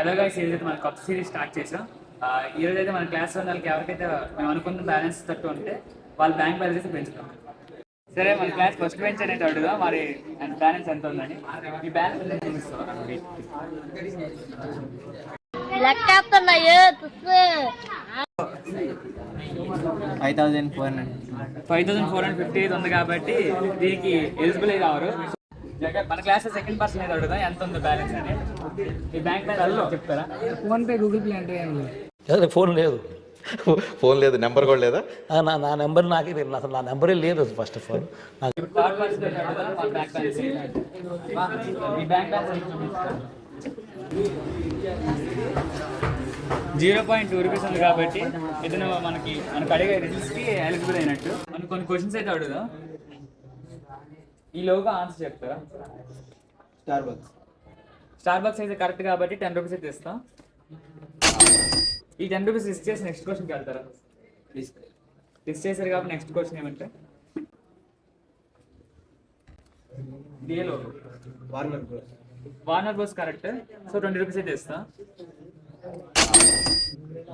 ఎలాగో సిరీస్ అయితే మన కొత్త సిరీస్ స్టార్ట్ చేసాం. ఈరోజు అయితే మన క్లాస్ వాళ్ళకి ఎవరికైతే మేము అనుకున్న బ్యాలెన్స్ తట్టు ఉంటే వాళ్ళ బ్యాంక్ బ్యాలెన్స్ అయితే పెంచుతాం. సరే, మన క్లాస్ ఫస్ట్ బెంచ్ అనేది అడుగుదా మరి బ్యాలెన్స్ ఎంత ఉందని. ఈ బ్యాలెన్స్ ఎంత చూపిస్తావా? 5450 అయితే ఉంది కాబట్టి దీనికి ఎలిజిబుల్ అయితే అవరు. మన క్లాస్ సెకండ్ పర్సన్ అయితే అడుగుదా ఎంత ఉంది బ్యాలెన్స్ అని. ఈ బ్యాంక్ బ్యాలెన్స్ చెప్తారా? ఫోన్పే, గూగుల్ పే అంటే ఏం లేదు. ఫోన్ లేదు. ఫోన్ లేదు, నెంబర్ కూడా లేదా? నా నెంబర్ నాకే తెలియదు, అసలు నా నెంబరే లేదు first of all. Third person అడుగుదా మన బ్యాంక్ బ్యాలెన్స్. ఈ బ్యాంక్ బ్యాలెన్స్ చూపిస్తా. 0.2 రూపీస్ ఉంది కాబట్టి ఇతను మనకు అడిగే రిజిల్స్కి ఎలిజిబుల్ అయినట్టు. మనం కొన్ని క్వశ్చన్స్ అయితే అడుగుదాం. ఈ లోగా ఆన్సర్ చెప్తారా? స్టార్ బక్స్ అయితే కరెక్ట్ కాబట్టి 10 రూపీస్ అయితే ఇస్తాం. ఈ 10 రూపీస్ లిస్ట్ చేసి నెక్స్ట్ క్వశ్చన్కి వెళ్తారా? లిస్ట్ చేశారు కాబట్టి నెక్స్ట్ క్వశ్చన్ ఏమంటే డిఏలో Warner Bros correct. So 20 rupees అయితే ఇస్తాం.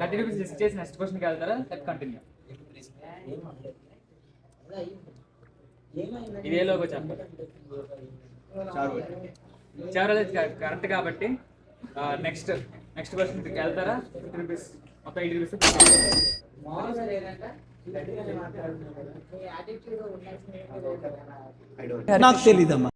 30 రూపీస్ లిస్ట్ చేసి నెక్స్ట్ క్వశ్చన్కి వెళ్తారా? కంటిన్యూ. ఇదే లోగో చెప్పాలి. చివరి కరెక్ట్ కాబట్టి నెక్స్ట్ క్వశ్చన్కి వెళ్తారా? 50 రూపీస్, ఒక 8 రూపీస్. నాకు తెలీదమ్మా.